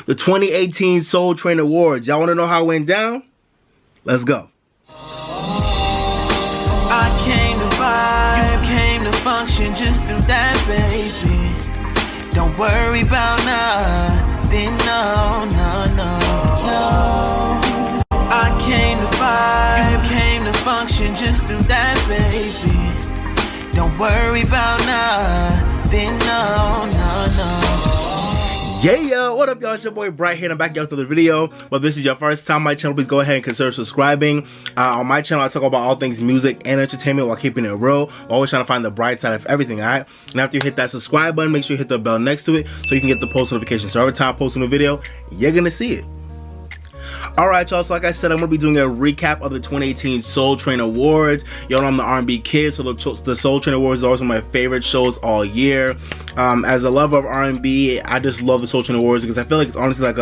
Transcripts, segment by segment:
The 2018 Soul Train Awards. Y'all want to know how it went down? Let's go. I came to vibe, you came to function, just do that, baby. Don't worry about nothing, no. I came to vibe, you came to function, just do that, baby. Don't worry about nothing, no. Yeah, what up, y'all? It's your boy Bright here, and I'm back out to the video. Well, this is your first time on my channel, please go ahead and consider subscribing. On my channel, I talk about all things music and entertainment while keeping it real. Always trying to find the bright side of everything, alright? And after you hit that subscribe button, make sure you hit the bell next to it so you can get the post notifications. So every time I post a new video, you're gonna see it. Alright, y'all, so like I said, I'm going to be doing a recap of the 2018 Soul Train Awards. Y'all know I'm the R&B kid, so the Soul Train Awards is always one of my favorite shows all year. As a lover of R&B, I just love the Soul Train Awards because I feel like it's honestly like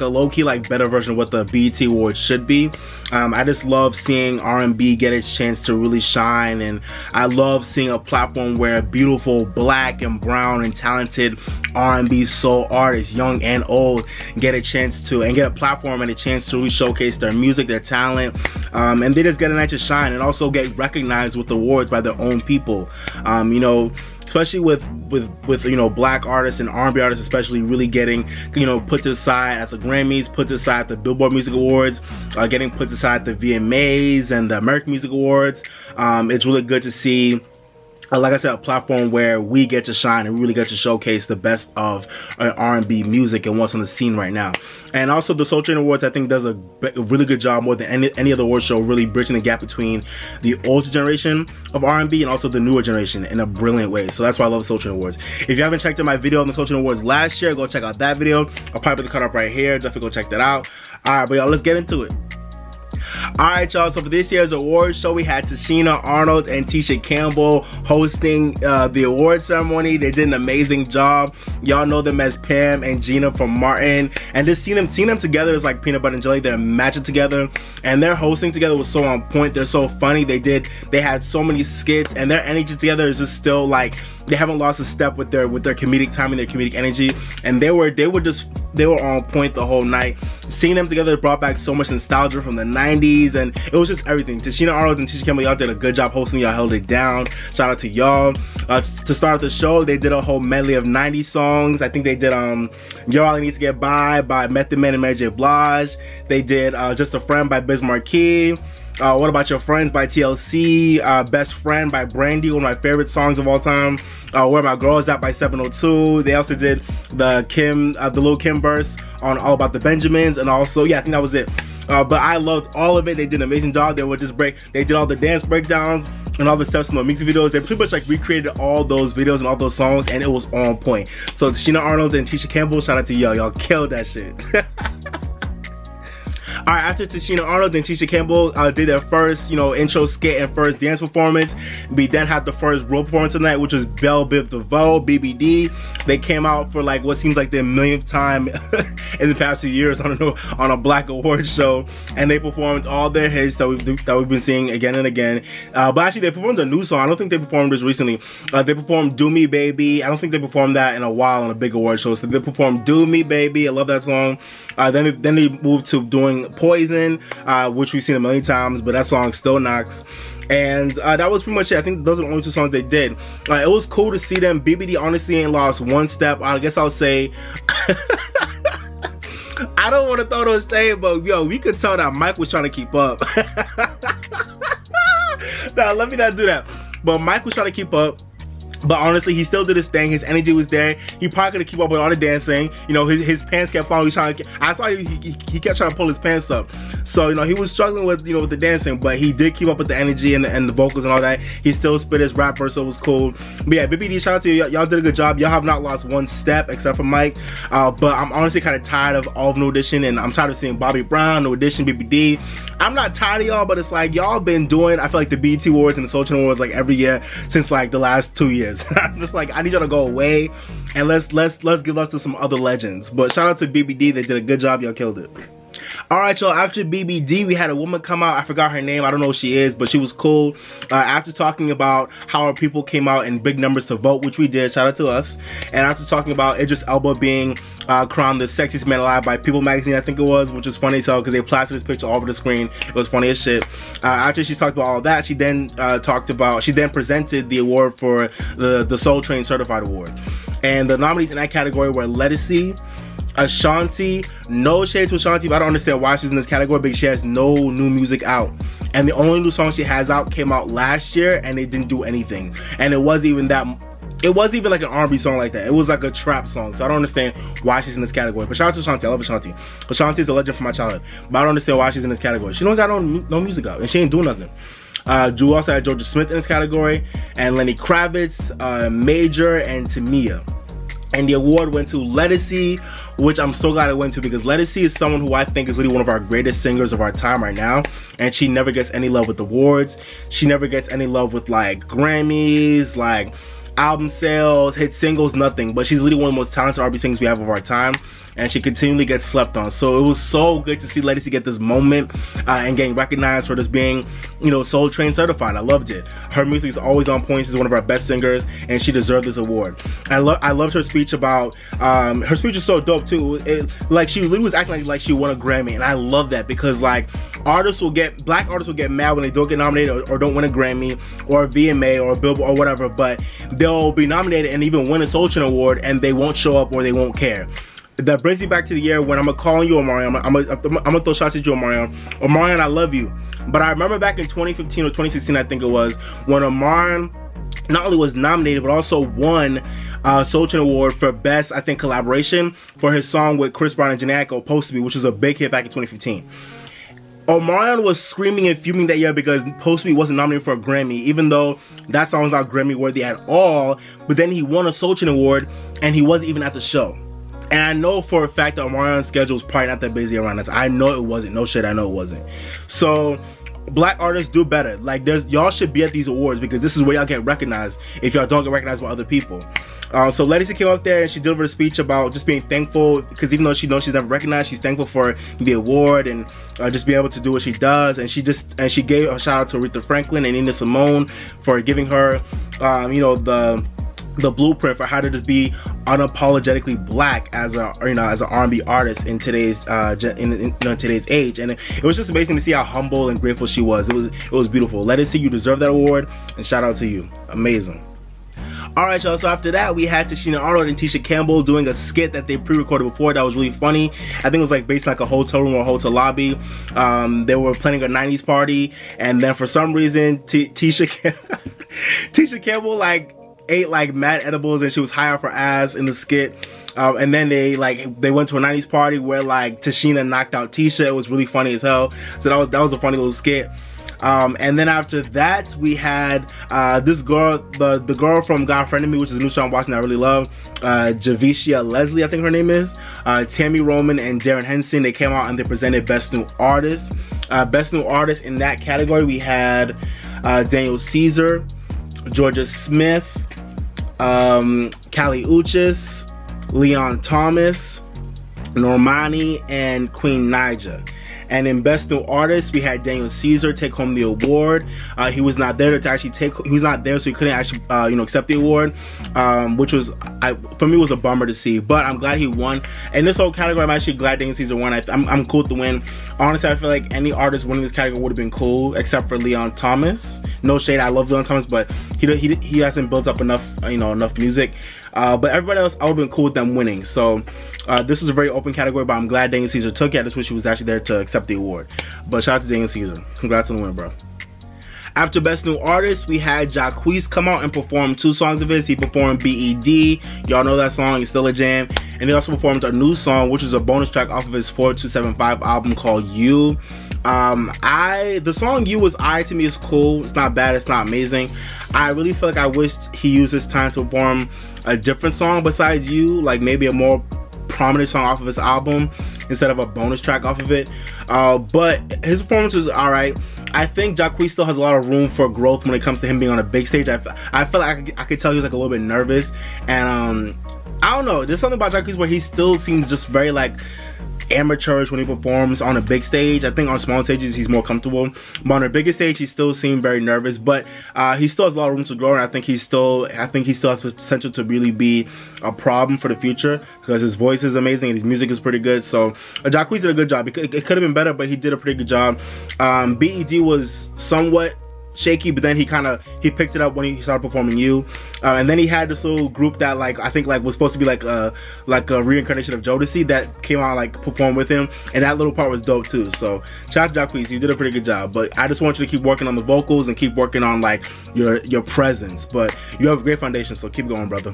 a low-key, like, better version of what the BET Awards should be. I just love seeing R&B get its chance to really shine, and I love seeing a platform where beautiful black and brown and talented R&B soul artists, young and old, get a chance to, and get a platform and a chance to really showcase their music, their talent, and they just get a night to shine and also get recognized with awards by their own people. You know, especially with you know, black artists and R&B artists especially really getting, you know, put to the side at the Grammys, put to the side at the Billboard Music Awards, getting put to the side at the VMAs and the American Music Awards. It's really good to see, like I said, a platform where we get to shine and really get to showcase the best of R&B music and what's on the scene right now. And also the Soul Train Awards, I think, does a really good job, more than any other award show, really bridging the gap between the older generation of R&B and also the newer generation in a brilliant way. So that's why I love the Soul Train Awards. If you haven't checked out my video on the Soul Train Awards last year, go check out that video. I'll probably put the cut up right here. Definitely go check that out. Alright, but y'all, let's get into it. Alright, y'all, so for this year's awards show, we had Tichina, Arnold, and Tisha Campbell hosting the award ceremony. They did an amazing job. Y'all know them as Pam and Gina from Martin, and just seeing them together is like peanut butter and jelly. They're matching together, and their hosting together was so on point. They're so funny. They had so many skits, and their energy together is just still like, they haven't lost a step with their comedic timing, their comedic energy, and they were on point the whole night. Seeing them together brought back so much nostalgia from the 90s, and it was just everything. Tichina, Arnold, and Tisha Campbell, y'all did a good job hosting. Y'all held it down. Shout out to y'all. To start the show, they did a whole medley of 90s songs. I think they did You're All I Need to Get By Method Man and Mary J. Blige. They did Just a Friend by Biz Markie. What About Your Friends by TLC, Best Friend by Brandy, one of my favorite songs of all time, Where My Girl Is At by 702. They also did the Lil' Kim verse on All About the Benjamins, and also, yeah, I think that was it. But I loved all of it. They did an amazing job. They did all the dance breakdowns and all the steps from the music videos. They pretty much like recreated all those videos and all those songs, and it was on point. So Tichina, Arnold, and Tisha Campbell, shout out to y'all. Y'all killed that shit. Alright, after Tichina, Arnold, and Tisha Campbell did their first, you know, intro skit and first dance performance, we then had the first real performance tonight, which was Bell Biv Devoe, BBD. They came out for like what seems like their millionth time in the past few years, I don't know, on a black award show, and they performed all their hits that we've been seeing again and again. But actually, they performed a new song. I don't think they performed this recently. They performed Do Me Baby. I don't think they performed that in a while on a big award show. So they performed Do Me Baby. I love that song. Then they moved to doing Poison, which we've seen a million times, but that song still knocks. And that was pretty much it. I think those are the only two songs they did. It was cool to see them. BBD honestly ain't lost one step. I guess I'll say I don't want to throw those shade, but yo, we could tell that Mike was trying to keep up. Nah, let me not do that. But Mike was trying to keep up. But honestly, he still did his thing. His energy was there. He probably could keep up with all the dancing. You know, his pants kept falling. I saw he kept trying to pull his pants up. So, you know, he was struggling with, you know, with the dancing, but he did keep up with the energy and the vocals and all that. He still spit his rapper, so it was cool. But yeah, BBD, shout out to you. Y'all did a good job. Y'all have not lost one step except for Mike. But I'm honestly kind of tired of all of New Edition, and I'm tired of seeing Bobby Brown, New Edition, BBD. I'm not tired of y'all, but it's like y'all been doing, I feel like, the BET Awards and the Soul Train Awards like every year since like the last 2 years. I'm just like, I need y'all to go away and let's give us to some other legends. But shout out to BBD, they did a good job. Y'all killed it. Alright, y'all, after BBD, we had a woman come out. I forgot her name. I don't know who she is, but she was cool. After talking about how our people came out in big numbers to vote, which we did, shout out to us. And after talking about Idris Elba being crowned the sexiest man alive by People magazine, I think it was, which was funny as hell because they plastered his picture all over the screen. It was funny as shit. After she talked about all that, she then presented the award for the Soul Train Certified Award. And the nominees in that category were Lettucey, Ashanti. No shade to Ashanti, but I don't understand why she's in this category because she has no new music out. And the only new song she has out came out last year and it didn't do anything. And it wasn't even like an R&B song like that. It was like a trap song. So I don't understand why she's in this category. But shout out to Ashanti. I love Ashanti. Ashanti is a legend from my childhood. But I don't understand why she's in this category. She don't got no music out and she ain't doing nothing. Drew also had Georgia Smith in this category, and Lenny Kravitz, Major, and Tamia. And the award went to Lettucey, which I'm so glad it went to because Lettucey is someone who I think is really one of our greatest singers of our time right now, and she never gets any love with awards. She never gets any love with like Grammys, like album sales, hit singles, nothing. But she's really one of the most talented R&B singers we have of our time, and she continually gets slept on. So it was so good to see Lettucey get this moment and getting recognized for just being, you know, Soul Train certified. I loved it. Her music is always on point. She's one of our best singers, and she deserved this award. I loved her speech about her speech was so dope too. Like she literally was acting like she won a Grammy, and I love that because like black artists will get mad when they don't get nominated or don't win a Grammy or a VMA or a Billboard or whatever, but they'll be nominated and even win a Soul Train award and they won't show up or they won't care. That brings me back to the year when I'm gonna call you Omarion. I'm gonna throw shots at you, Omarion. Omarion, I love you. But I remember back in 2015 or 2016, I think it was, when Omarion not only was nominated but also won Soul Train Award for Best, I think, collaboration for his song with Chris Brown and Jhené Aiko, Supposed to Be, which was a big hit back in 2015. Omarion was screaming and fuming that year because Supposed to Be wasn't nominated for a Grammy, even though that song was not Grammy worthy at all. But then he won a Soul Train Award and he wasn't even at the show. And I know for a fact that Omarion's schedule was probably not that busy around us. I know it wasn't. No shit, I know it wasn't. So black artists do better. Like y'all should be at these awards because this is where y'all get recognized if y'all don't get recognized by other people. So Lettucey came up there and she delivered a speech about just being thankful because even though she knows she's never recognized, she's thankful for the award and just being able to do what she does. And she gave a shout out to Aretha Franklin and Nina Simone for giving her you know, the blueprint for how to just be unapologetically black as a as an R&B artist in today's today's age. And it was just amazing to see how humble and grateful she was. It was beautiful. Lettucey, you deserve that award, and shout out to you. Amazing. Alright, y'all, so after that we had Tichina, Arnold, and Tisha Campbell doing a skit that they pre-recorded before that was really funny. I think it was like based like a hotel room or a hotel lobby. They were planning a 90s party, and then for some reason Tisha Campbell like ate like mad edibles and she was high off her ass in the skit. And then they went to a 90s party where like Tichina knocked out Tisha. It was really funny as hell. So that was a funny little skit. And then after that we had this girl, the girl from God Friended Me, which is a new show I'm watching that I really love, Javicia Leslie, I think her name is, Tammy Roman and Darren Henson. They came out and they presented Best New Artist. Best New Artist in that category we had Daniel Caesar, Georgia Smith, Kali Uchis, Leon Thomas, Normani, and Queen Naija. And in Best New Artist, we had Daniel Caesar take home the award. He was not there to actually he was not there, so he couldn't actually accept the award, which was for me was a bummer to see. But I'm glad he won. In this whole category, I'm actually glad Daniel Caesar won. I'm cool with the win. Honestly, I feel like any artist winning this category would have been cool, except for Leon Thomas. No shade, I love Leon Thomas, but he hasn't built up enough enough music. But everybody else, I would have been cool with them winning. So this is a very open category, but I'm glad Daniel Caesar took it. I just wish he was actually there to accept the award. But shout out to Daniel Caesar. Congrats on the win, bro. After Best New Artist, we had Jacquees come out and perform 2 songs of his. He performed B.E.D. Y'all know that song. It's still a jam. And he also performed a new song, which is a bonus track off of his 4275 album called You. The song You was to me. It's cool. It's not bad. It's not amazing. I really feel like I wished he used his time to perform a different song besides You, like maybe a more prominent song off of his album instead of a bonus track off of it. But his performance was alright. I think Jacquees still has a lot of room for growth when it comes to him being on a big stage. I feel like I could tell he was like a little bit nervous, and I don't know, there's something about Jacquees where he still seems just very like amateurish when he performs on a big stage. I think on small stages he's more comfortable, but on a bigger stage he still seemed very nervous. But he still has a lot of room to grow, and I think he still has potential to really be a problem for the future, because his voice is amazing and his music is pretty good. So Jacquees did a good job. It could have been better, but he did a pretty good job. BED was somewhat shaky, but then he picked it up when he started performing You, and then he had this little group that I think was supposed to be like a reincarnation of Jodeci that came out perform with him, and that little part was dope too. So shout out to Jacquees, you did a pretty good job. But I just want you to keep working on the vocals and keep working on your presence. But you have a great foundation, so keep going, brother.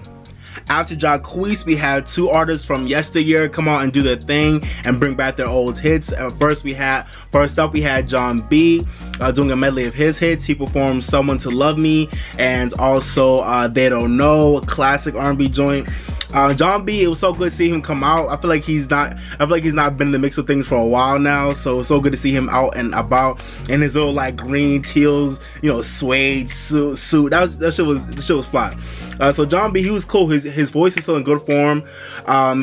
After Jacquees, we had two artists from yesteryear come out and do their thing and bring back their old hits. First up we had Jon B doing a medley of his hits. He performed Someone to Love Me and also They Don't Know, a classic R&B joint. Jon B, it was so good to see him come out. I feel like he's not been in the mix of things for a while now, so it's so good to see him out and about in his little green teals, suede suit. That shit was fly. So Jon B, he was cool. His voice is still in good form.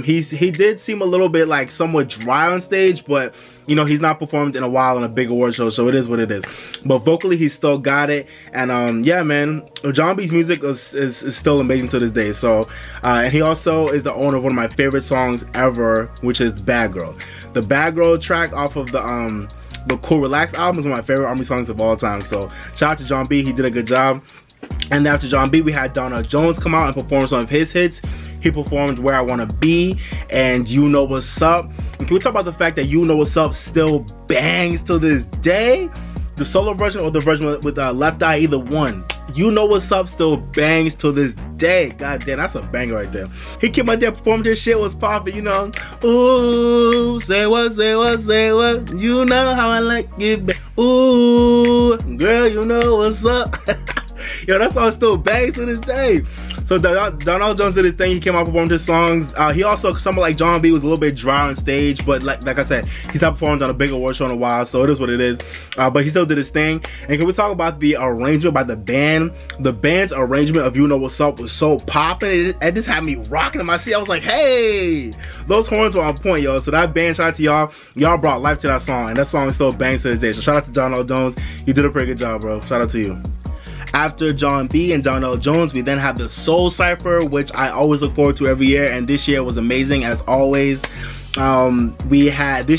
He did seem a little bit somewhat dry on stage, but he's not performed in a while on a big award show, so it is what it is. But vocally, he still got it. And yeah, man, Jon B's music is still amazing to this day. So and he also is the owner of one of my favorite songs ever, which is Bad Girl. The Bad Girl track off of the Cool Relax album is one of my favorite R&B songs of all time. So shout out to Jon B, he did a good job. And after Jon B, we had Donell Jones come out and perform some of his hits. He performed Where I Wanna Be and You Know What's Up. And can we talk about the fact that You Know What's Up still bangs to this day? The solo version or the version with Left Eye, either one. You Know What's Up still bangs to this day. God damn, that's a banger right there. He came out there, performed his shit, was popping, Ooh, say what, say what, say what. You know how I like it. Ooh, girl, you know what's up. Yo, that song still bangs to this day. So Donell Jones did his thing. He came out and performed his songs. He also, someone like Jon B was a little bit dry on stage, but like I said, he's not performed on a big award show in a while, so it is what it is. But he still did his thing. And can we talk about the arrangement by the band? The band's arrangement of You Know What's Up was so popping. It just had me rocking in my seat. I was like, hey, those horns were on point, yo. So that band, shout out to y'all. Y'all brought life to that song, and that song still bangs to this day. So shout out to Donell Jones. You did a pretty good job, bro. Shout out to you. After Jon B and Donell Jones, we then have the Soul Cypher, which I always look forward to every year, and this year was amazing as always. This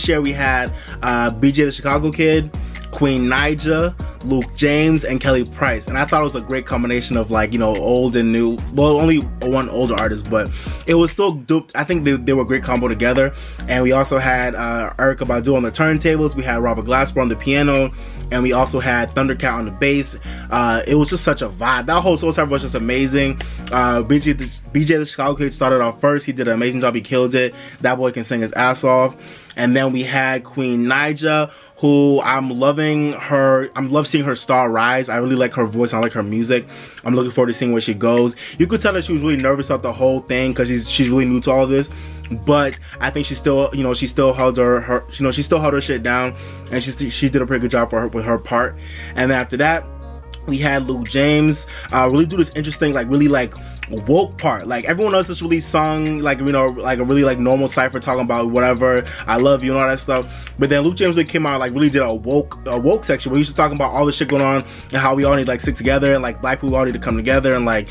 year we had BJ the Chicago Kid, Queen Naija, Luke James, and Kelly Price, and I thought it was a great combination of old and new. Well, only one older artist, but it was still dope. I think they were a great combo together. And we also had Erykah Badu on the turntables. We had Robert Glasper on the piano, and we also had Thundercat on the bass. It was just such a vibe. That whole Soul Cypher was just amazing. BJ the Chicago Kid started off first. He did an amazing job. He killed it. That boy can sing his ass off. And then we had Queen Naija, who I'm loving her. I love seeing her star rise. I really like her voice. I like her music. I'm looking forward to seeing where she goes. You could tell that she was really nervous about the whole thing because she's really new to all this. But I think she still, she still held her she still held her shit down, and she did a pretty good job with her part. And then after that, we had Luke James really do this interesting, really woke part. Everyone else just really sung a really normal cypher talking about whatever, I love you and all that stuff. But then Luke James really came out really did a woke section where he was just talking about all the shit going on and how we all need to stick together, and black people all need to come together and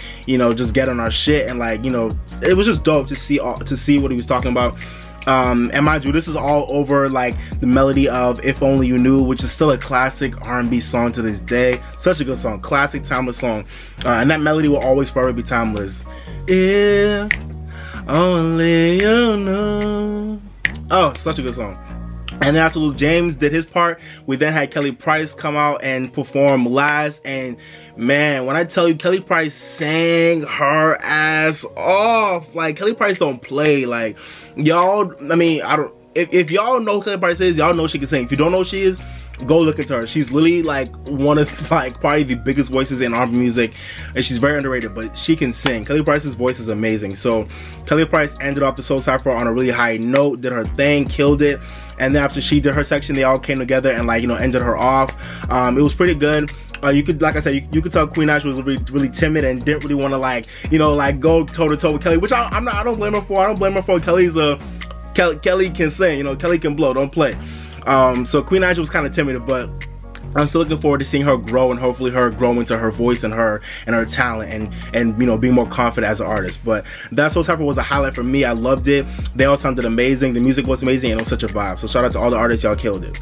just get on our shit, and it was just dope to see what he was talking about. And mind you, this is all over the melody of If Only You Knew, which is still a classic R&B song to this day. Such a good song, classic, timeless song, and that melody will always forever be timeless. If only you knew. Oh, such a good song. And then after Luke James did his part, we then had Kelly Price come out and perform last. And man, when I tell you, Kelly Price sang her ass off. Kelly Price don't play. Y'all, if y'all know who Kelly Price is, y'all know she can sing. If you don't know who she is, go look into her. She's literally like one of like probably the biggest voices in R&B music, and she's very underrated, but she can sing. Kelly Price's voice is amazing. So Kelly Price ended off the Soul Cypher on a really high note, did her thing, killed it. And then after she did her section, they all came together and like, you know, ended her off. It was pretty good. You could, like I said, you could tell Queen Nash was really timid and didn't really want to like, you know, like go toe to toe with Kelly, which I don't blame her for. I don't blame her for. Kelly can sing, you know, Kelly can blow, don't play. So Queen Nash was kind of timid, but I'm still looking forward to seeing her grow, and hopefully her grow into her voice and her talent, and you know, being more confident as an artist. But that Soul Cypher was a highlight for me. I loved it. They all sounded amazing. The music was amazing, and it was such a vibe. So shout out to all the artists, y'all killed it.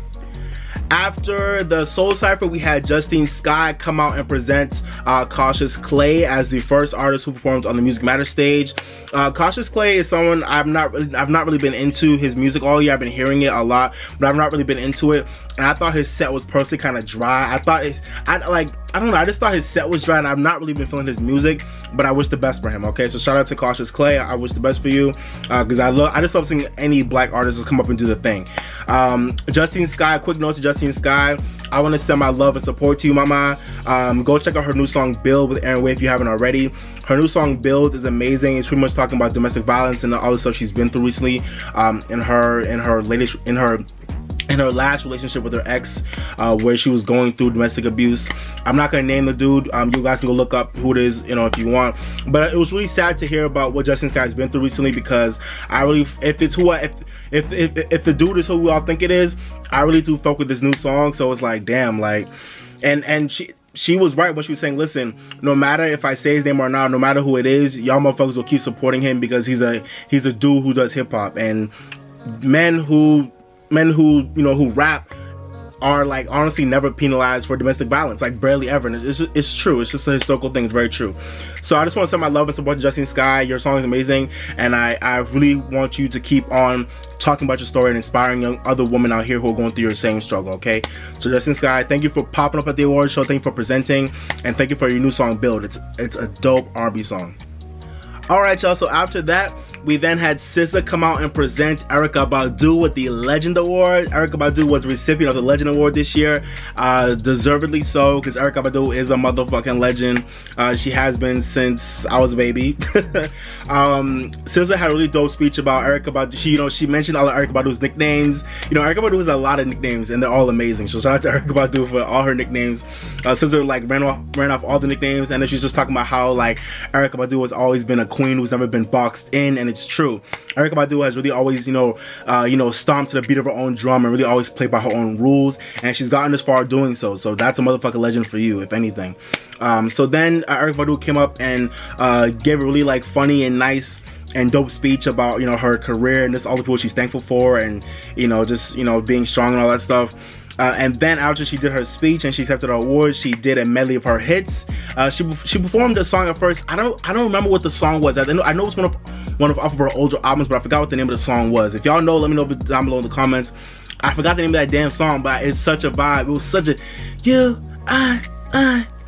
After the Soul Cypher, we had Justine Skye come out and present Cautious Clay as the first artist who performed on the Music Matter stage. Cautious Clay is someone I've not really been into his music all year. I've been hearing it a lot, but I've not really been into it. And I thought his set was personally kind of dry. I don't know, I just thought his set was dry, and I've not really been feeling his music, but I wish the best for him, okay? So shout out to Cautious Clay. I wish the best for you, because I just love seeing any black artists come up and do the thing. Justine Skye, quick note to Justine Skye. I want to send my love and support to you, mama. Go check out her new song Build with Aaron Way if you haven't already. Her new song Build is amazing. It's pretty much talking about domestic violence and all the stuff she's been through recently in her last relationship with her ex, where she was going through domestic abuse. I'm not gonna name the dude. You guys can go look up who it is, you know, if you want. But it was really sad to hear about what Justine Skye's been through recently, because I really, if the dude is who we all think it is, I really do fuck with this new song. So it's like, damn, like, and she was right when she was saying, listen, no matter if I say his name or not, no matter who it is, y'all motherfuckers will keep supporting him, because he's a dude who does hip hop, and men who you know, who rap are like honestly never penalized for domestic violence, like barely ever. And it's true. It's just a historical thing. It's very true. So I just want to send my love and support to Justine Skye. Your song is amazing, and I really want you to keep on talking about your story and inspiring young other women out here who are going through your same struggle, okay? So Justine Skye, thank you for popping up at the award show. Thank you for presenting, and thank you for your new song Build. It's a dope R&B song. All right, y'all, so after that, we then had SZA come out and present Erykah Badu with the Legend Award. Erykah Badu was the recipient of the Legend Award this year, deservedly so, because Erykah Badu is a motherfucking legend. She has been since I was a baby. SZA had a really dope speech about Erykah Badu. She mentioned all of Erykah Badu's nicknames. You know, Erykah Badu has a lot of nicknames, and they're all amazing. So shout out to Erykah Badu for all her nicknames. SZA like ran off all the nicknames, and then she's just talking about how like Erykah Badu has always been a queen who's never been boxed in, and it's true. Erykah Badu has really always, stomped to the beat of her own drum and really always played by her own rules, and she's gotten this far doing so. So that's a motherfucking legend for you, if anything. So then Erykah Badu came up and gave a really like funny and nice and dope speech about her career and just all the people she's thankful for, and just being strong and all that stuff. And then after she did her speech and she accepted her award, she did a medley of her hits. She performed a song at first. I don't remember what the song was. I know it's one of her older albums, but I forgot what the name of the song was. If y'all know, let me know down below in the comments. I forgot the name of that damn song, but it's such a vibe. It was such a I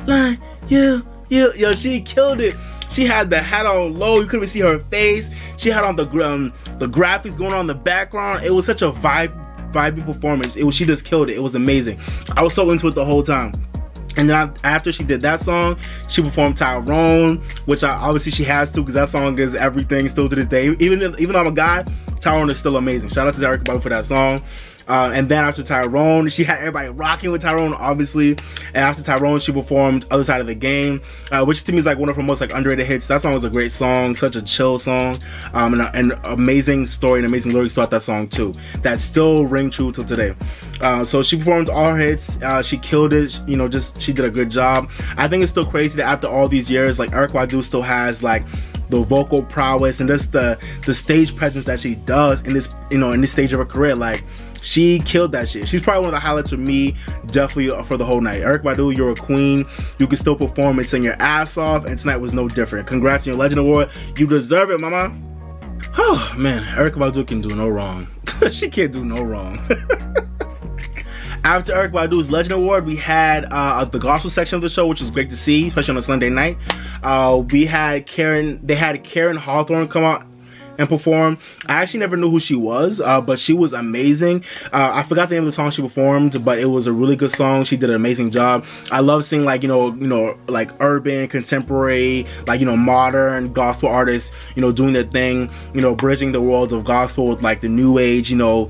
like you. Yo, she killed it. She had the hat on low. You couldn't even see her face. She had on the graphics going on in the background. It was such a vibey performance. She just killed it. It was amazing. I was so into it the whole time. And then after she did that song, she performed Tyrone, which obviously she has to, because that song is everything still to this day. Even though I'm a guy, Tyrone is still amazing. Shout out to Erykah Badu for that song. And then after Tyrone, she had everybody rocking with Tyrone, obviously. And after Tyrone, she performed Other Side of the Game, which to me is like one of her most like underrated hits. That song was a great song, such a chill song, and amazing story and amazing lyrics throughout that song too, that still ring true till today. So she performed all her hits. She killed it. She did a good job. I think it's still crazy that after all these years, like Erykah Badu still has like the vocal prowess and just the stage presence that she does in this in this stage of her career. Like, she killed that shit. She's probably one of the highlights for me, definitely for the whole night. Erykah Badu, you're a queen. You can still perform and sing your ass off, and tonight was no different. Congrats on your Legend Award. You deserve it, mama. Oh man, Erykah Badu can do no wrong. She can't do no wrong. After Erykah Badu's Legend Award, we had the gospel section of the show, which was great to see, especially on a Sunday night. They had Karen Hawthorne come out. and perform. I actually never knew who she was, but she was amazing. I forgot the name of the song she performed, but it was a really good song. She did an amazing job. I love seeing like, you know, like urban, contemporary, like, you know, modern gospel artists, you know, doing their thing, you know, bridging the world of gospel with like the new age, you know,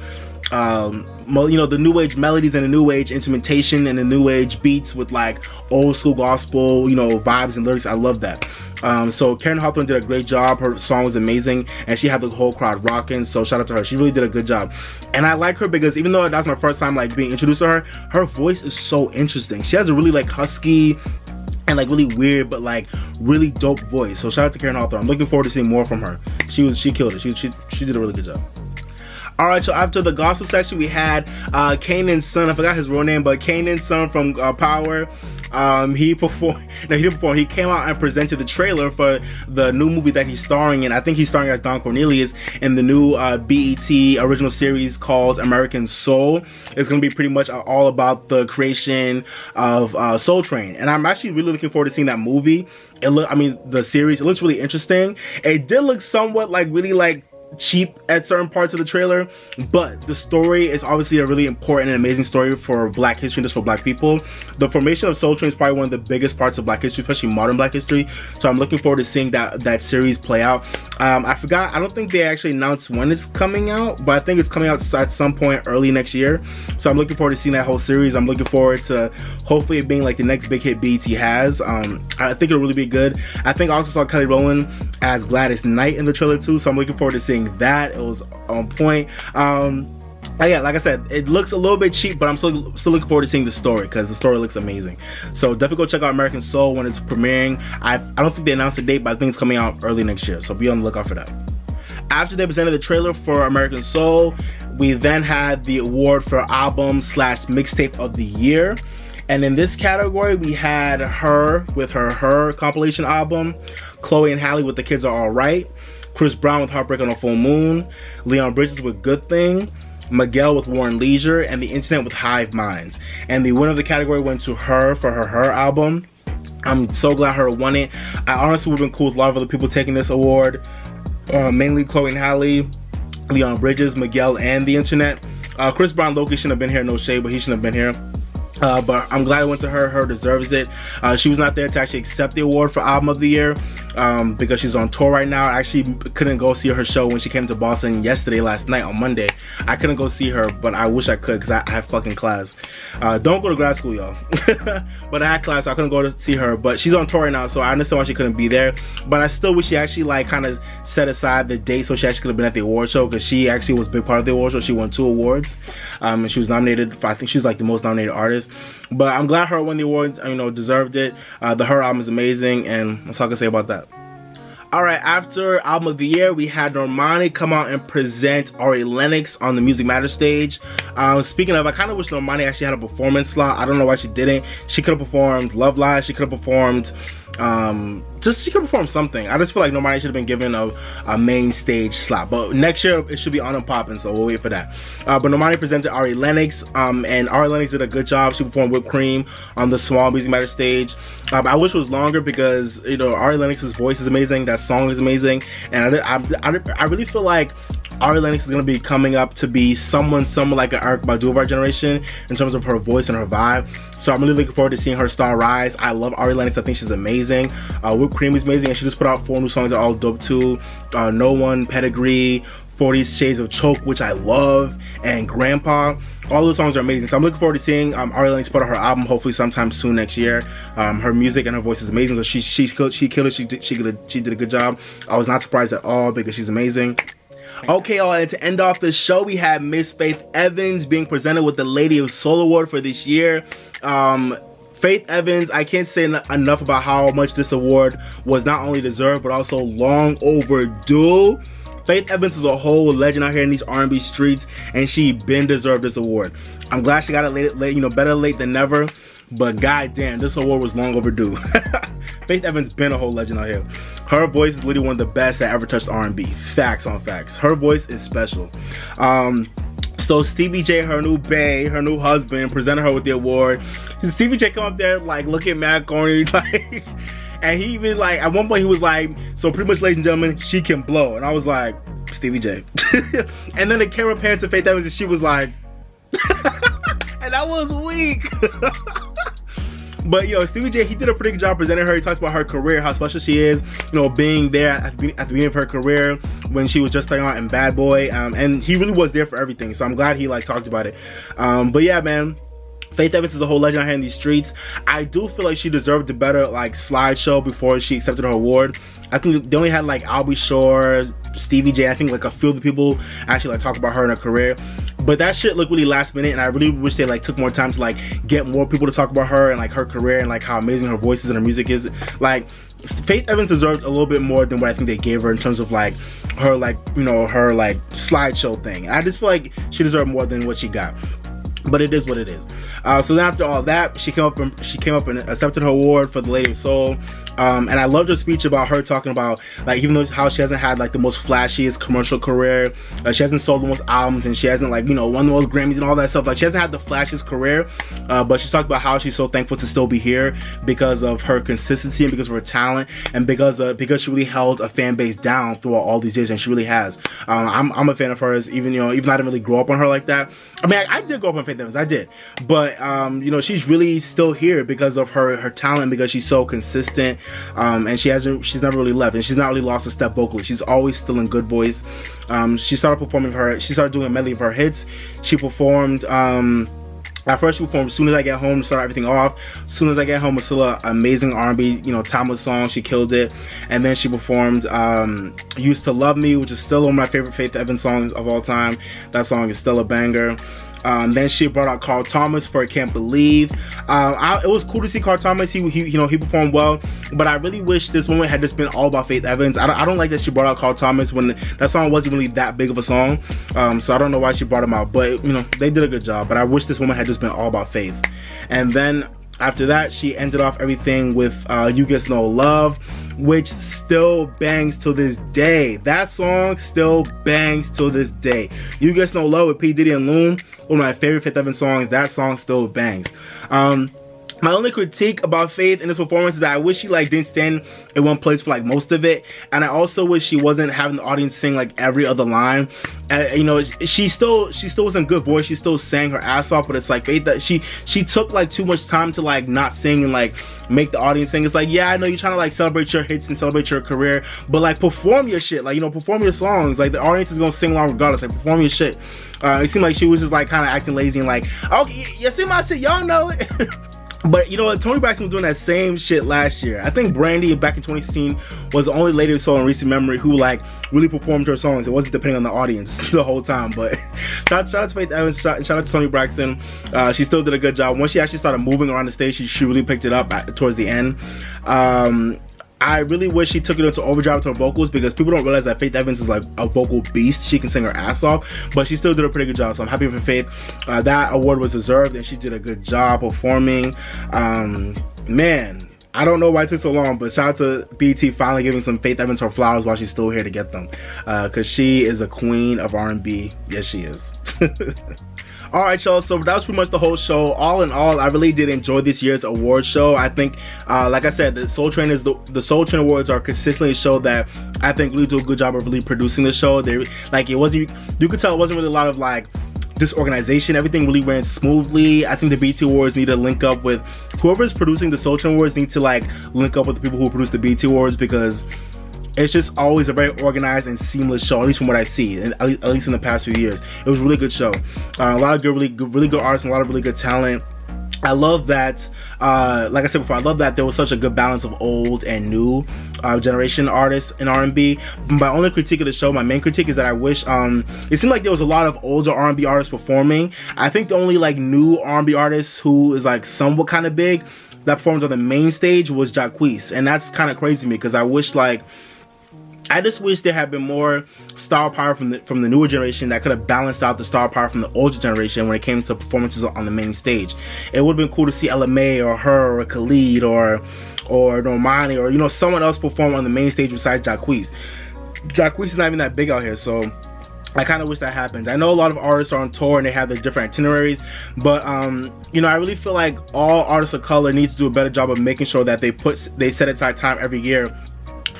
the new age melodies and the new age instrumentation and the new age beats with like old school gospel, you know, vibes and lyrics. I love that. So Karen Hawthorne did a great job. Her song was amazing and she had the whole crowd rocking, so shout out to her. She really did a good job. And I like her because even though that's my first time like being introduced to her, her voice is so interesting. She has a really like husky and like really weird but like really dope voice. So shout out to Karen Hawthorne. I'm looking forward to seeing more from her. She killed it. She did a really good job. Alright, so after the gospel section, we had Kanan's son. I forgot his real name, but Kanan's son from Power. He performed. No, he didn't perform. He came out and presented the trailer for the new movie that he's starring in. I think he's starring as Don Cornelius in the new BET original series called American Soul. It's going to be pretty much all about the creation of Soul Train, and I'm actually really looking forward to seeing that movie. The series. It looks really interesting. It did look somewhat like really like cheap at certain parts of the trailer, but the story is obviously a really important and amazing story for Black history, just for Black people. The formation of Soul Train is probably one of the biggest parts of Black history, especially modern Black history, so I'm looking forward to seeing that series play out. I don't think they actually announced when it's coming out, but I think it's coming out at some point early next year, so I'm looking forward to seeing that whole series. I'm looking forward to hopefully it being like the next big hit BET has. I think it'll really be good. I think I also saw Kelly Rowland as Gladys Knight in the trailer too, so I'm looking forward to seeing that. It was on point. Yeah, like I said, it looks a little bit cheap, but I'm still looking forward to seeing the story because the story looks amazing. So definitely go check out American Soul when it's premiering. I don't think they announced the date, but I think it's coming out early next year, so be on the lookout for that. After they presented the trailer for American Soul, we then had the award for album / mixtape of the year. And in this category, we had her with her compilation album, Chloe and Halle with The Kids Are Alright, Chris Brown with Heartbreak on a Full Moon, Leon Bridges with Good Thing, Miguel with War and Leisure, and The Internet with Hive Minds. And the winner of the category went to her for her album. I'm so glad her won it. I honestly would have been cool with a lot of other people taking this award, mainly Chloe and Halle, Leon Bridges, Miguel, and The Internet. Chris Brown low-key shouldn't have been here, no shade, but he shouldn't have been here. But I'm glad it went to her. Her deserves it. She was not there to actually accept the award for album of the year because she's on tour right now. I actually couldn't go see her show when she came to Boston last night on Monday. I couldn't go see her, but I wish I could because I have fucking class. Don't go to grad school, y'all. But I had class, so I couldn't go to see her. But she's on tour right now, so I understand why she couldn't be there. But I still wish she actually like kind of set aside the date so she actually could have been at the award show, because she actually was a big part of the award show. She won 2 awards, and she was nominated for, I think she was like the most nominated artist. But I'm glad her won the award, deserved it. The Her album is amazing, and that's all I can say about that. Alright, after album of the year, we had Normani come out and present Ari Lennox on the Music Matters stage. Speaking of, I kind of wish Normani actually had a performance slot. I don't know why she didn't. She could have performed Love Live. She could have performed she could perform something. I just feel like Normani should have been given a main stage slot, but next year it should be on and popping, so we'll wait for that. But Normani presented Ari Lennox, and Ari Lennox did a good job. She performed Whipped Cream on the small Music Matters stage. I wish it was longer because Ari Lennox's voice is amazing, that song is amazing, and I really feel like Ari Lennox is going to be coming up to be someone like an Erykah Badu of our generation in terms of her voice and her vibe. So I'm really looking forward to seeing her star rise. I love Ari Lennox. I think she's amazing. Whipped Cream is amazing, and she just put out 4 new songs that are all dope too. No One, Pedigree, 40 Shades of Choke, which I love, and Grandpa. All those songs are amazing. So I'm looking forward to seeing Ari Lennox put out her album hopefully sometime soon next year. Her music and her voice is amazing. So she killed it. She did a good job. I was not surprised at all because she's amazing. Okay, y'all, and to end off the show, we had Miss Faith Evans being presented with the Lady of Soul Award for this year. Faith Evans, I can't say enough about how much this award was not only deserved, but also long overdue. Faith Evans is a whole legend out here in these R&B streets, and she been deserved this award. I'm glad she got it late, better late than never, but goddamn, this award was long overdue. Faith Evans been a whole legend out here. Her voice is literally one of the best that ever touched R&B. Facts on facts. Her voice is special. So Stevie J, her new bae, her new husband, presented her with the award. Stevie J come up there like looking mad corny, and he even at one point he was like, so pretty much, ladies and gentlemen, she can blow. And I was like, Stevie J. And then the camera panned to Faith Evans and she was like, and that was weak. But you know, Stevie J, he did a pretty good job presenting her. He talks about her career, how special she is, you know, being there at the beginning of her career when she was just starting out in Bad Boy, and he really was there for everything. So I'm glad he like talked about it. But yeah, man, Faith Evans is a whole legend out here in these streets. I do feel like she deserved a better like slideshow before she accepted her award. I think they only had like Albie Shore, Stevie J, I think like a few of the people actually like talk about her in her career. But that shit looked really last minute, and I really wish they like took more time to like get more people to talk about her and like her career and like how amazing her voice is and her music is. Like Faith Evans deserves a little bit more than what I think they gave her in terms of like her like, you know, her like slideshow thing. I just feel like she deserved more than what she got. But it is what it is. So then after all that, she came up and accepted her award for the Lady of Soul. And I loved her speech about her talking about like, even though how she hasn't had like the most flashiest commercial career, she hasn't sold the most albums, and she hasn't like, you know, won the most Grammys and all that stuff. Like she hasn't had the flashiest career, but she's talked about how she's so thankful to still be here because of her consistency and because of her talent and because she really held a fan base down throughout all these years, and she really has. I'm a fan of hers, even, you know, even though I didn't really grow up on her like that. I mean, I did grow up on Faith Evans, I did, but you know, she's really still here because of her talent, because she's so consistent, and she's never really left, and she's not really lost a step vocally. She's always still in good voice. She started doing a medley of her hits. She performed at first she performed Soon As I Get Home to start everything off. Soon As I Get Home was still an amazing R&B, you know, timeless song. She killed it. And then she performed Used to Love Me, which is still one of my favorite Faith Evans songs of all time. That song is still a banger. Then she brought out Carl Thomas for I Can't Believe. It was cool to see Carl Thomas. He you know, he performed well, but I really wish this moment had just been all about Faith Evans. I don't like that she brought out Carl Thomas when that song wasn't really that big of a song. So I don't know why she brought him out, but you know, they did a good job. But I wish this moment had just been all about Faith. And then after that, she ended off everything with You Get No Love, which still bangs to this day. That song still bangs to this day. You Get No Love with P. Diddy and Loon, one of my favorite Faith Evans songs. That song still bangs. My only critique about Faith in this performance is that I wish she like didn't stand in one place for like most of it, and I also wish she wasn't having the audience sing like every other line. You know, she still was in good voice. She still sang her ass off, but it's like Faith that she took like too much time to like not sing and like make the audience sing. It's like, yeah, I know you're trying to like celebrate your hits and celebrate your career, but like perform your shit. Like, you know, perform your songs. Like the audience is gonna sing along regardless. Like perform your shit. It seemed like she was just like kind of acting lazy and like, okay, you see my shit, y'all know it. But you know what, Toni Braxton was doing that same shit last year. I think Brandy back in 2016 was the only Lady of Soul in recent memory who like really performed her songs. It wasn't depending on the audience the whole time. But shout out to Faith Evans, shout out to Toni Braxton. She still did a good job. Once she actually started moving around the stage, she really picked it up towards the end. I really wish she took it into overdrive with her vocals, because people don't realize that Faith Evans is like a vocal beast. She can sing her ass off, but she still did a pretty good job, so I'm happy for Faith. That award was deserved, and she did a good job performing. Man, I don't know why it took so long, but shout out to BT finally giving some Faith Evans her flowers while she's still here to get them, because she is a queen of R&B. Yes, she is. Alright, y'all, so that was pretty much the whole show. All in all, I really did enjoy this year's award show. I think, like I said, the Soul Train Awards are consistently a show that I think really do a good job of really producing the show. They like, it wasn't, you could tell it wasn't really a lot of like disorganization. Everything really ran smoothly. I think the BT Awards need to link up with whoever's producing the Soul Train Awards, need to like link up with the people who produce the BT Awards, because it's just always a very organized and seamless show, at least from what I see, and at least in the past few years. It was a really good show. A lot of really good artists and a lot of really good talent. I love that, like I said before, I love that there was such a good balance of old and new generation artists in R&B. My only critique of the show, my main critique, is that I wish, it seemed like there was a lot of older R&B artists performing. I think the only like new R&B artist who is like somewhat kind of big that performed on the main stage was Jacquees, and that's kind of crazy to me, because I just wish there had been more star power from the newer generation that could have balanced out the star power from the older generation when it came to performances on the main stage. It would have been cool to see Ella Mai or her or Khalid or Normani or, you know, someone else perform on the main stage besides Jacquees. Jacquees is not even that big out here, so I kind of wish that happened. I know a lot of artists are on tour and they have their different itineraries, but you know, I really feel like all artists of color need to do a better job of making sure that they set aside time every year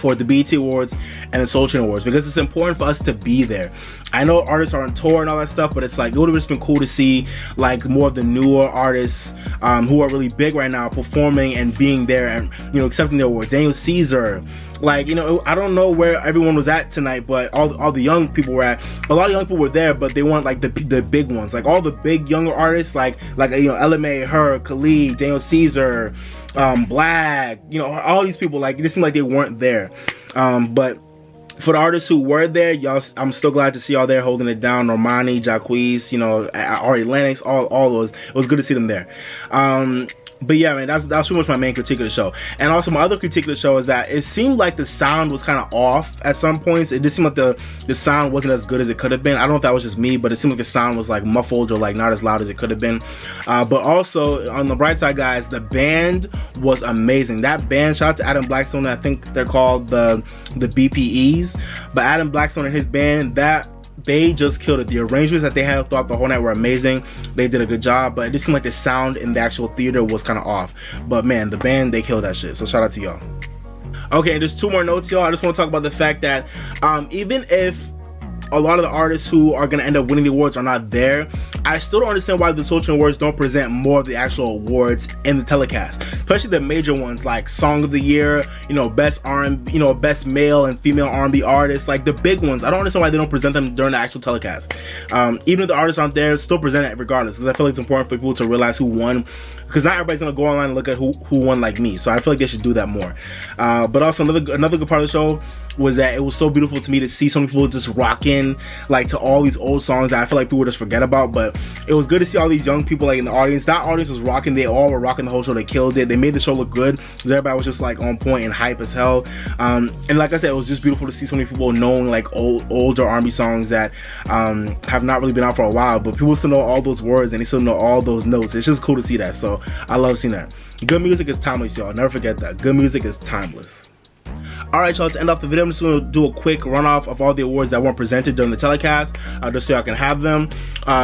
for the BET Awards and the Soul Train Awards, because it's important for us to be there. I know artists are on tour and all that stuff, but it's like, it would have just been cool to see like more of the newer artists who are really big right now performing and being there and, you know, accepting the awards. Daniel Caesar, like, you know, I don't know where everyone was at tonight, but all the young people were at. A lot of young people were there, but they weren't like the big ones. Like all the big younger artists, like you know, LMA, her, Khalid, Daniel Caesar, Black, you know, all these people, like it just seemed like they weren't there. But for the artists who were there, y'all, I'm still glad to see y'all there holding it down. Normani, Jacquees, you know, Ari Lennox, all those. It was good to see them there. But yeah, man, that's pretty much my main critique of the show. And also my other critique of the show is that it seemed like the sound was kind of off at some points. It just seemed like the sound wasn't as good as it could have been. I don't know if that was just me, but it seemed like the sound was like muffled or like not as loud as it could have been. But also on the bright side, guys, the band was amazing. That band, shout out to Adam Blackstone, I think they're called the BPEs. But Adam Blackstone and his band, they just killed it. The arrangements that they had throughout the whole night were amazing. They did a good job, but it just seemed like the sound in the actual theater was kind of off. But man, the band, they killed that shit. So shout out to y'all. Okay, there's two more notes, y'all. I just want to talk about the fact that even if a lot of the artists who are going to end up winning the awards are not there, I still don't understand why the Soul Train Awards don't present more of the actual awards in the telecast, especially the major ones like Song of the Year, you know, best R&B, you know, best male and female R&B artists, like the big ones. I don't understand why they don't present them during the actual telecast. Even if the artists aren't there, still present it regardless, because I feel like it's important for people to realize who won, because not everybody's gonna go online and look at who won like me. So I feel like they should do that more. But also another good part of the show was that it was so beautiful to me to see some people just rocking like to all these old songs that I feel like people just forget about. But it was good to see all these young people like in the audience. That audience was rocking. They all were rocking the whole show. They killed it. They made the show look good because everybody was just like on point and hype as hell. And like I said, it was just beautiful to see so many people knowing like older R&B songs that have not really been out for a while, but people still know all those words and they still know all those notes. It's just cool to see that. So I love seeing that. Good music is timeless, y'all. Never forget that. Good music is timeless. Alright, y'all, to end off the video, I'm just going to do a quick runoff of all the awards that weren't presented during the telecast, just so y'all can have them.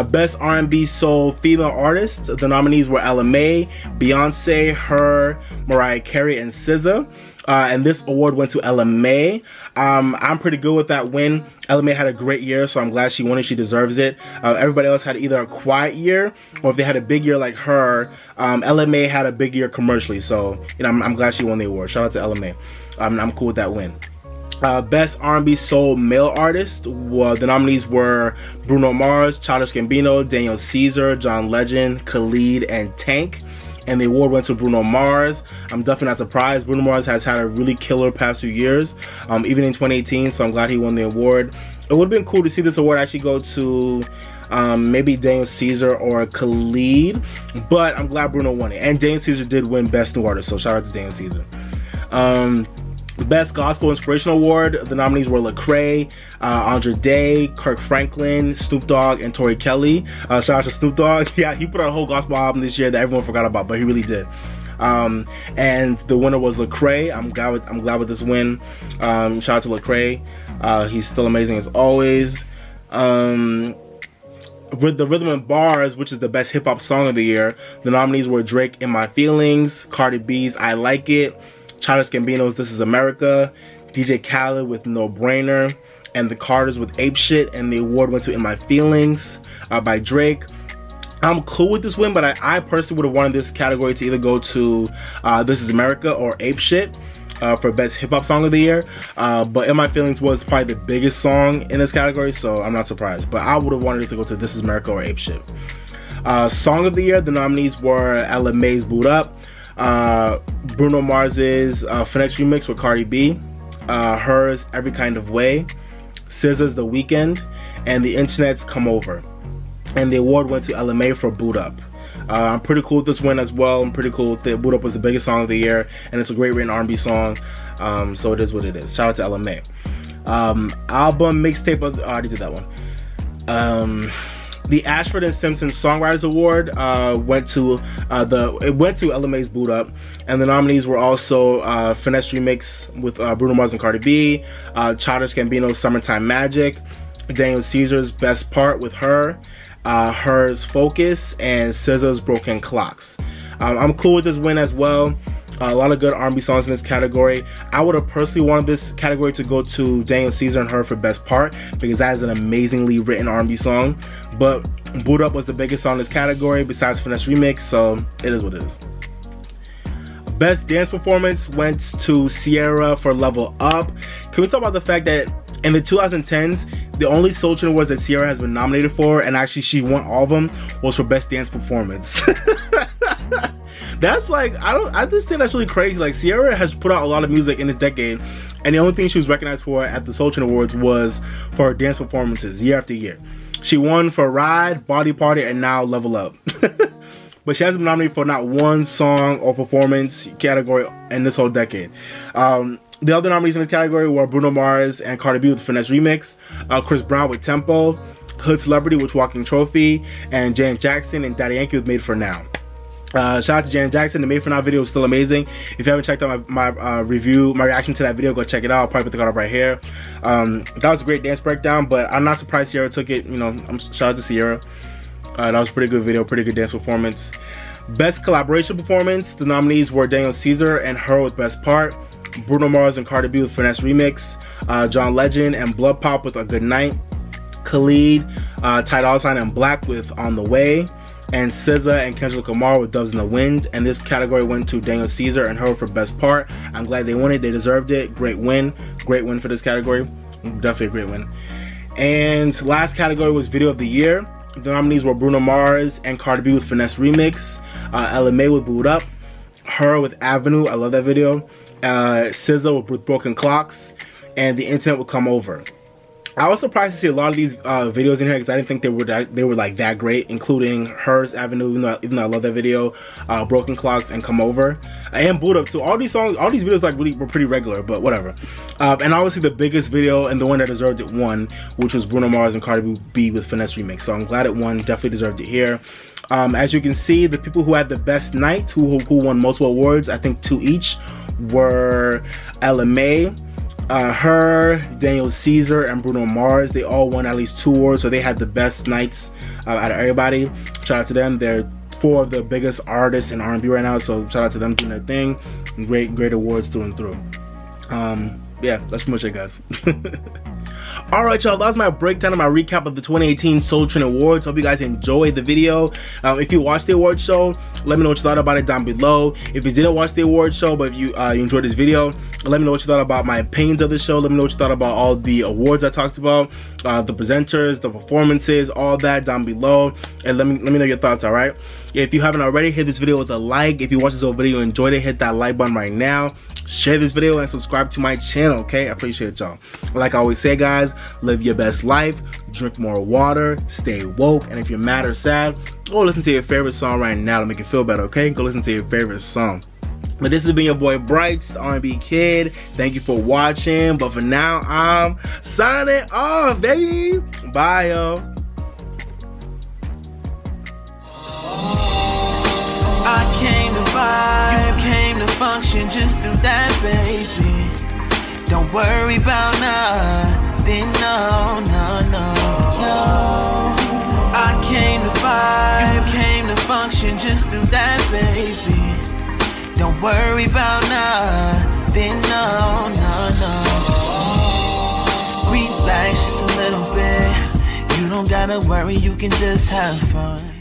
Best R&B Soul Female Artist, the nominees were Ella Mai, Beyonce, Her, Mariah Carey, and SZA. And this award went to Ella Mai. I'm pretty good with that win. Ella Mai had a great year, so I'm glad she won it. She deserves it. Everybody else had either a quiet year, or if they had a big year like her, Ella Mai had a big year commercially. So, you know, I'm glad she won the award. Shout out to Ella Mai. I'm cool with that win. Best R&B Soul Male Artist, the nominees were Bruno Mars, Childish Gambino, Daniel Caesar, John Legend, Khalid, and Tank. And the award went to Bruno Mars. I'm definitely not surprised. Bruno Mars has had a really killer past few years, even in 2018, so I'm glad he won the award. It would have been cool to see this award actually go to maybe Daniel Caesar or Khalid, but I'm glad Bruno won it. And Daniel Caesar did win Best New Artist, so shout out to Daniel Caesar. The Best Gospel Inspirational Award, the nominees were Lecrae, Andre Day, Kirk Franklin, Snoop Dogg, and Tori Kelly. Shout out to Snoop Dogg. Yeah, he put out a whole gospel album this year that everyone forgot about, but he really did. And the winner was Lecrae. I'm glad with this win. Shout out to Lecrae. He's still amazing as always. With the Rhythm and Bars, which is the best hip-hop song of the year, the nominees were Drake, In My Feelings, Cardi B's I Like It, Childish Gambino's This Is America, DJ Khaled with No Brainer, and the Carters with Ape Shit, and the award went to In My Feelings by Drake. I'm cool with this win, but I personally would have wanted this category to either go to This Is America or Ape Shit for Best Hip Hop Song of the Year. But In My Feelings was probably the biggest song in this category, so I'm not surprised. But I would have wanted it to go to This Is America or Ape Shit. Song of the Year, the nominees were Ella Mai's Boot Up, Bruno Mars's Finesse Remix with Cardi B, Hers Every Kind of Way, SZA's The Weeknd, and The Internet's Come Over. And the award went to Ella Mai for Boot Up. I'm pretty cool with this win as well. I'm pretty cool with it. Boot Up was the biggest song of the year, and it's a great written R&B song. So it is what it is. Shout out to Ella Mai. Album mixtape of I already did that one. The Ashford and Simpson Songwriters Award went to Ella Mai's Boot Up, and the nominees were also Finesse Remix with Bruno Mars and Cardi B, Childish Gambino's Summertime Magic, Daniel Caesar's Best Part with Her, Her's Focus, and SZA's Broken Clocks. I'm cool with this win as well. A lot of good R&B songs in this category. I would have personally wanted this category to go to Daniel Caesar and Her for Best Part, because that is an amazingly written R&B song. But Boot Up was the biggest song in this category besides Finesse Remix, so it is what it is. Best Dance Performance went to Sierra for Level Up. Can we talk about the fact that in the 2010s, the only Soul Train Awards that Sierra has been nominated for, and actually she won all of them, was for Best Dance Performance. That's like, I just think that's really crazy. Like, Sierra has put out a lot of music in this decade, and the only thing she was recognized for at the Soul Train Awards was for her dance performances year after year. She won for Ride, Body Party, and now Level Up. But she hasn't been nominated for not one song or performance category in this whole decade. The other nominees in this category were Bruno Mars and Cardi B with Finesse Remix, Chris Brown with Tempo, Hood Celebrity with Walking Trophy, and Janet Jackson and Daddy Yankee with Made For Now. Shout out to Janet Jackson. The Made For Now video is still amazing. If you haven't checked out my reaction to that video, go check it out. I'll probably put the card up right here. That was a great dance breakdown, but I'm not surprised Sierra took it. You know, shout out to Sierra. That was a pretty good video, pretty good dance performance. Best Collaboration Performance, the nominees were Daniel Caesar and Her with Best Part, Bruno Mars and Cardi B with Finesse Remix, John Legend and Blood Pop with A Good Night, Khalid, Ty Dolla $ign and Black with On The Way, and SZA and Kendrick Lamar with Doves in the Wind. And this category went to Daniel Caesar and Her for Best Part. I'm glad they won it. They deserved it. Great win for this category. Definitely a great win. And last category was Video of the Year. The nominees were Bruno Mars and Cardi B with Finesse Remix, LMA with Boot Up, Her with Avenue, I love that video, SZA with Broken Clocks, and The Internet Will Come Over. I was surprised to see a lot of these videos in here because I didn't think they were like that great, including Hers, Avenue, even though I love that video, Broken Clocks, and Come Over, and Boot Up. So all these songs, all these videos like really were pretty regular, but whatever. And obviously the biggest video and the one that deserved it won, which was Bruno Mars and Cardi B with Finesse Remix. So I'm glad it won, definitely deserved it here. As you can see, the people who had the best night, who won multiple awards, I think 2 each, were LMA, Her, Daniel Caesar, and Bruno Mars. They all won at least 2 awards, so they had the best nights out of everybody. Shout out to them. They're 4 of the biggest artists in R&B right now, so shout out to them doing their thing. Great awards through and through. Yeah, that's pretty much it, guys. Alright, y'all, that was my breakdown and my recap of the 2018 Soul Train Awards. Hope you guys enjoyed the video. If you watched the award show, let me know what you thought about it down below. If you didn't watch the award show, but if you enjoyed this video, let me know what you thought about my opinions of the show. Let me know what you thought about all the awards I talked about, the presenters, the performances, all that down below. And let me know your thoughts, alright? If you haven't already, hit this video with a like. If you watched this whole video and enjoyed it, hit that like button right now. Share this video and subscribe to my channel, okay? I appreciate y'all. Like I always say, guys, live your best life, drink more water, stay woke, and if you're mad or sad, go listen to your favorite song right now to make you feel better, okay? Go listen to your favorite song. But this has been your boy Brights, the R&B Kid. Thank you for watching, but for now, I'm signing off, baby. Bye, yo. I came to vibe, you came to function, just do that, baby. Don't worry about nothing, no. I came to vibe, you came to function, just do that, baby. Don't worry about nothing, no. Relax just a little bit. You don't gotta worry, you can just have fun.